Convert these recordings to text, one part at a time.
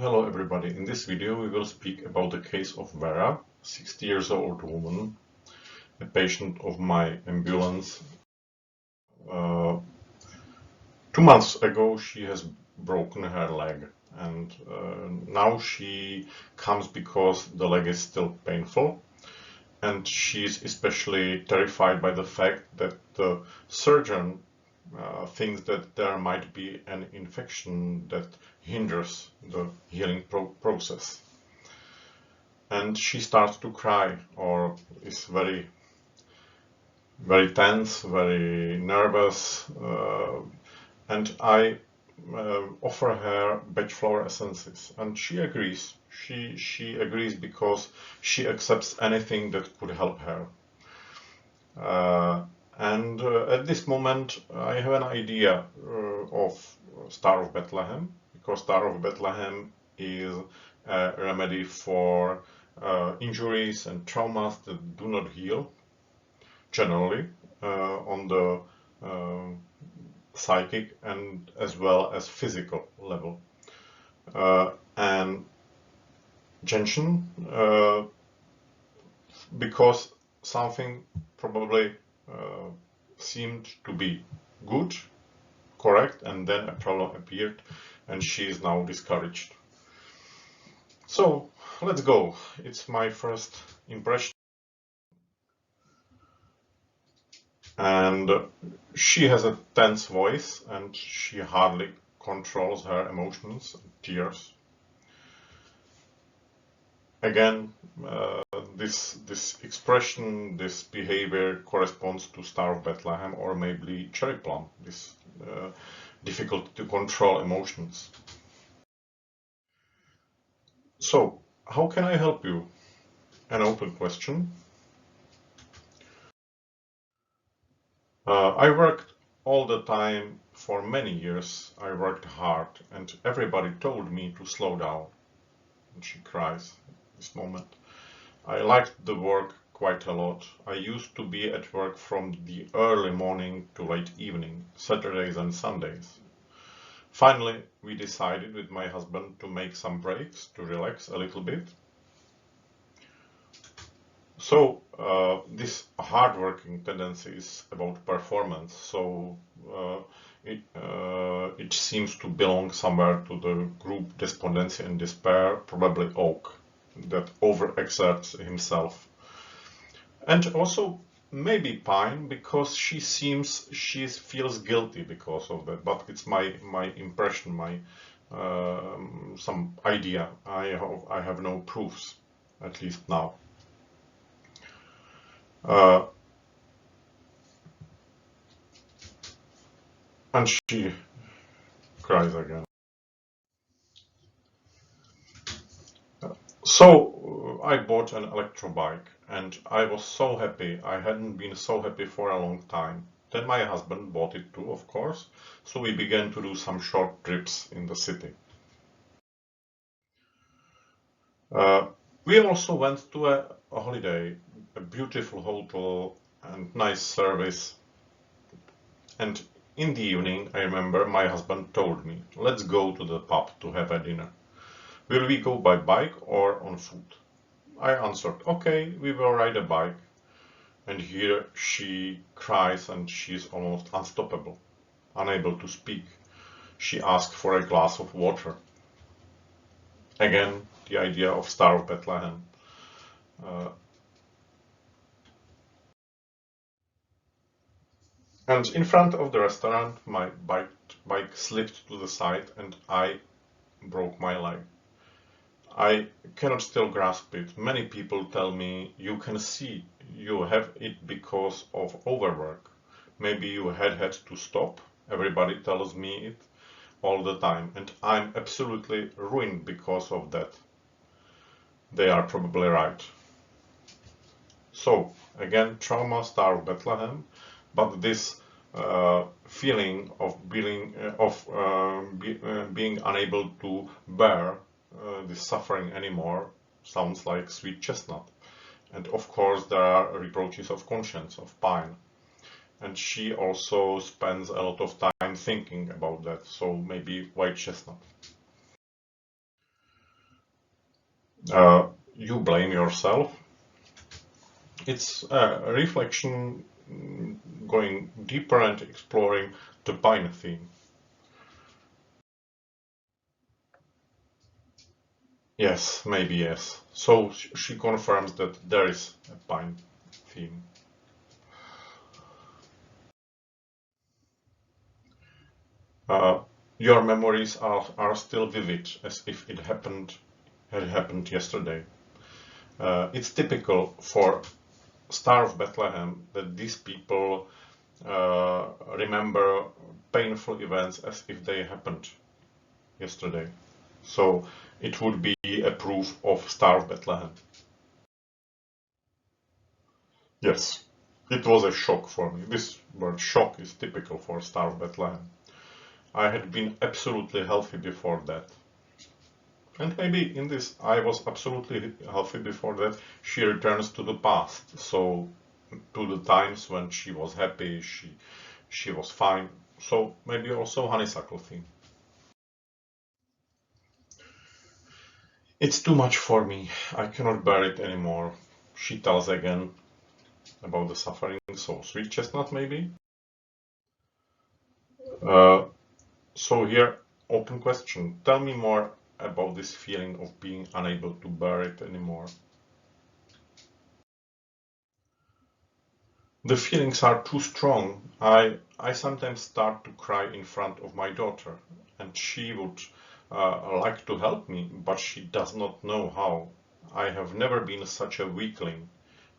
Hello everybody, in this video we will speak about the case of Vera, 60 years old woman, a patient of my ambulance. 2 months ago she has broken her leg and now she comes because the leg is still painful, and she's especially terrified by the fact that the surgeon thinks that there might be an infection that hinders the healing process. And she starts to cry or is very tense, very nervous, and I offer her Bach flower essences, and she agrees. She agrees because she accepts anything that could help her. And at this moment, I have an idea of Star of Bethlehem, because Star of Bethlehem is a remedy for injuries and traumas that do not heal, generally, on the psychic and as well as physical level. And gentian, because something probably seemed to be good, correct, and then a problem appeared and she is now discouraged. So let's go. It's my first impression. And she has a tense voice and she hardly controls her emotions, tears. Again, this expression, this behavior corresponds to Star of Bethlehem or maybe cherry plum, this difficult to control emotions. So, how can I help you? An open question. I worked all the time for many years. I worked hard and everybody told me to slow down. And she cries at this moment. I liked the work quite a lot. I used to be at work from the early morning to late evening, Saturdays and Sundays. Finally, we decided with my husband to make some breaks, to relax a little bit. So this hard-working tendency is about performance. So it seems to belong somewhere to the group despondency and despair, probably Oak, that overexerts himself. And also maybe Pine, because she feels guilty because of that. But it's my impression, my some idea. I have no proofs, at least now. And she cries again. So I bought an electro bike and I was so happy. I hadn't been so happy for a long time. Then my husband bought it too, of course. So we began to do some short trips in the city. We also went to a holiday, a beautiful hotel and nice service. And in the evening, I remember my husband told me, let's go to the pub to have a dinner. Will we go by bike or on foot? I answered, okay, we will ride a bike. And here she cries and she's almost unstoppable, unable to speak. She asks for a glass of water. Again, the idea of Star of Bethlehem. And in front of the restaurant, my bike slipped to the side and I broke my leg. I cannot still grasp it. Many people tell me, you can see you have it because of overwork. Maybe you had to stop. Everybody tells me it all the time, and I'm absolutely ruined because of that. They are probably right. So, again, trauma, Star of Bethlehem, but this feeling of being unable to bear this suffering anymore sounds like sweet chestnut. And of course there are reproaches of conscience, of Pine. And she also spends a lot of time thinking about that, so maybe white chestnut. You blame yourself. It's a reflection going deeper and exploring the pain theme. Yes, maybe yes. So she confirms that there is a pain theme. Uh, your memories are still vivid, as if had happened yesterday. It's typical for Star of Bethlehem that these people remember painful events as if they happened yesterday. So it would be a proof of Star of Bethlehem. Yes, it was a shock for me. This word shock is typical for Star of Bethlehem. I had been absolutely healthy before that. And maybe in this I was absolutely healthy before that. She returns to the past, so to the times when she was happy, she was fine. So maybe also honeysuckle theme. It's too much for me. I cannot bear it anymore. She tells again about the suffering. So sweet chestnut maybe. Uh, so here, open question. Tell me more about this feeling of being unable to bear it anymore. The feelings are too strong. I sometimes start to cry in front of my daughter, and she would like to help me, but she does not know how. I have never been such a weakling,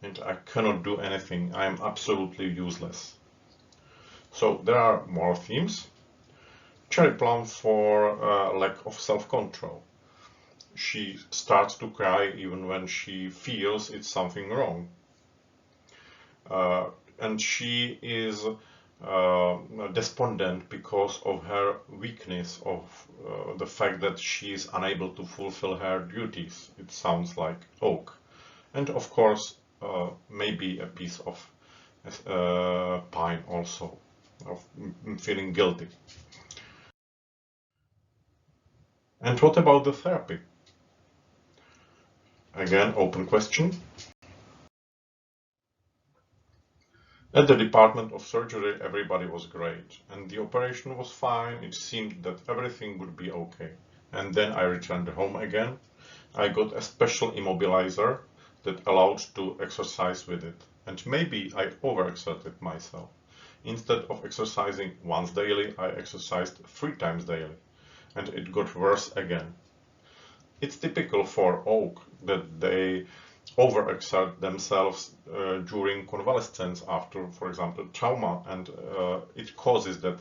and I cannot do anything. I am absolutely useless. So there are more themes. Cherry plum for lack of self-control. She starts to cry even when she feels it's something wrong. And she is despondent because of her weakness, of the fact that she is unable to fulfill her duties. It sounds like oak. And of course, maybe a piece of pine also, of feeling guilty. And what about the therapy? Again, open question. At the department of surgery, everybody was great, and the operation was fine. It seemed that everything would be okay. And then I returned home again. I got a special immobilizer that allowed to exercise with it. And maybe I overexerted myself. Instead of exercising once daily, I exercised 3 times daily. And it got worse again. It's typical for oak that they overexert themselves during convalescence after, for example, trauma, and it causes that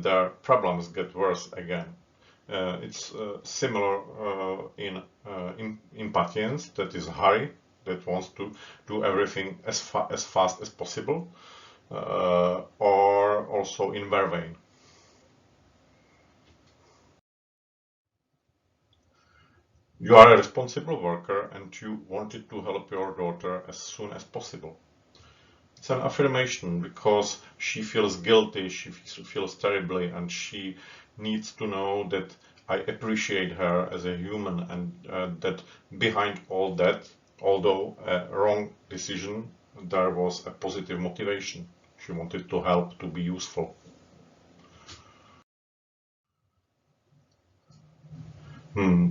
their problems get worse again. It's similar in impatience, that is hurry, that wants to do everything as fast as possible, or also in vervein. You are a responsible worker and you wanted to help your daughter as soon as possible. It's an affirmation because she feels guilty, she feels terribly, and she needs to know that I appreciate her as a human, and that behind all that, although a wrong decision, there was a positive motivation. She wanted to help, to be useful.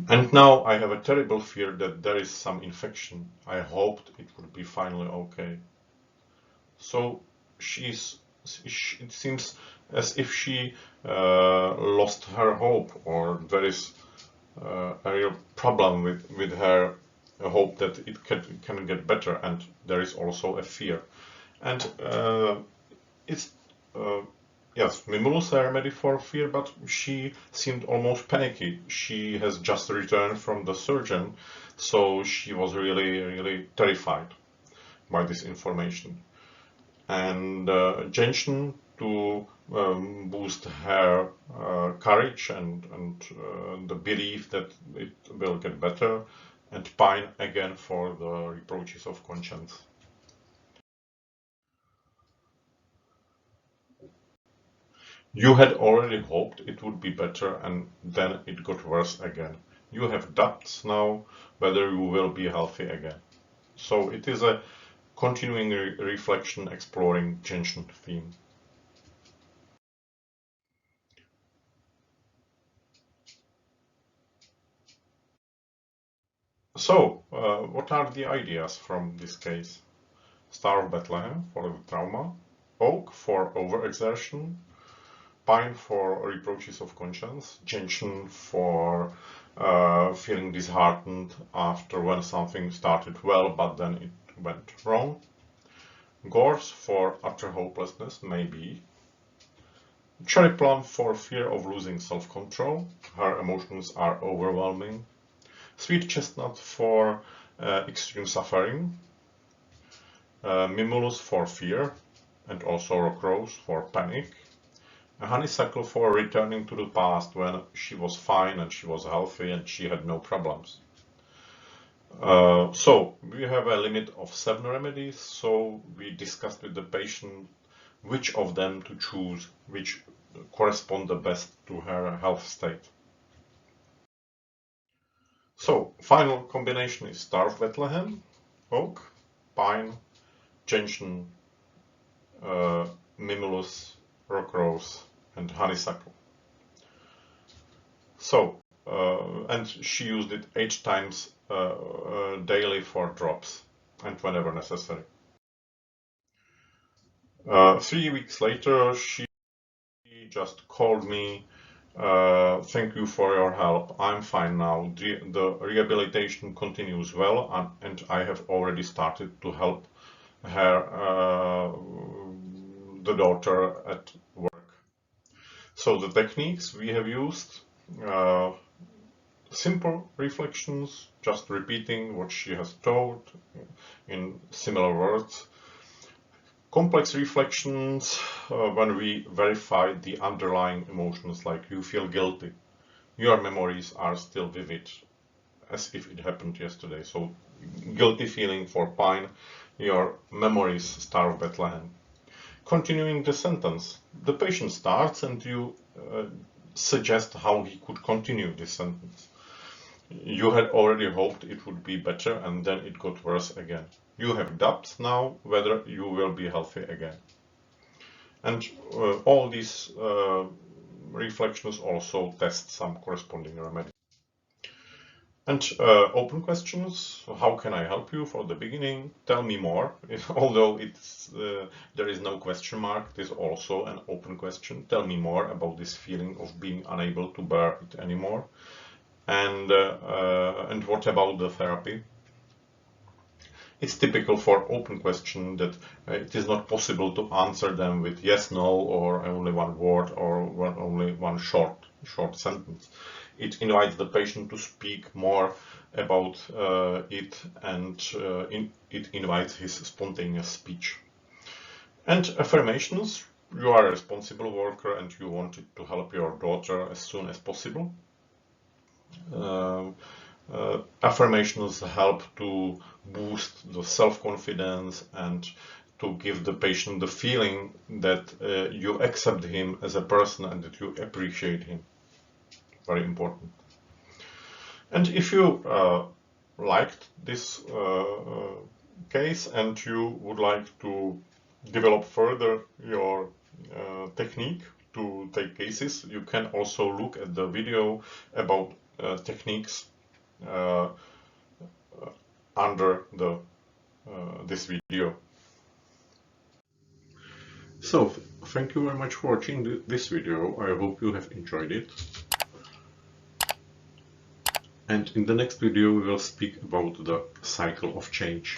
And now I have a terrible fear that there is some infection. I hoped it would be finally okay. So it seems as if she lost her hope, or there is a real problem with her hope that it can get better, and there is also a fear. And it's yes, Mimulu's a remedy for fear, but she seemed almost panicky. She has just returned from the surgeon, so she was really terrified by this information. And Gentian to boost her courage and the belief that it will get better, and pine again for the reproaches of conscience. You had already hoped it would be better, and then it got worse again. You have doubts now whether you will be healthy again. So it is a continuing reflection exploring tension theme. So, what are the ideas from this case? Star of Bethlehem for the trauma, oak for overexertion, pine for reproaches of conscience, gentian for feeling disheartened after when something started well but then it went wrong, gorse for utter hopelessness, maybe, cherry plum for fear of losing self-control, her emotions are overwhelming, sweet chestnut for extreme suffering, mimulus for fear, and also rock rose for panic, a honeysuckle for returning to the past when she was fine and she was healthy and she had no problems. So we have a limit of 7 remedies, so we discussed with the patient which of them to choose, which correspond the best to her health state. So final combination is Star of Bethlehem, oak, pine, gentian, mimulus, rock rose, and honeysuckle. So, and she used it 8 times daily for drops and whenever necessary. 3 weeks later, she just called me. Thank you for your help. I'm fine now. The rehabilitation continues well, and I have already started to help her, the daughter at work. So the techniques we have used, simple reflections, just repeating what she has told in similar words. Complex reflections, when we verify the underlying emotions, like you feel guilty. Your memories are still vivid, as if it happened yesterday. So guilty feeling for pine, your memories, Star of Bethlehem. Continuing the sentence, the patient starts and you suggest how he could continue this sentence. You had already hoped it would be better and then it got worse again. You have doubts now whether you will be healthy again. And all these reflections also test some corresponding remedy. And open questions, how can I help you for the beginning? Tell me more. Although it's there is no question mark, it is also an open question. Tell me more about this feeling of being unable to bear it anymore. And what about the therapy? It's typical for open question that it is not possible to answer them with yes, no, or only one word, or only one short sentence. It invites the patient to speak more about it, and it invites his spontaneous speech. And affirmations, you are a responsible worker and you wanted to help your daughter as soon as possible. Affirmations help to boost the self-confidence and to give the patient the feeling that you accept him as a person and that you appreciate him. Very important. And if you liked this case and you would like to develop further your technique to take cases, you can also look at the video about techniques under this video. So, thank you very much for watching this video. I hope you have enjoyed it. And in the next video we will speak about the cycle of change.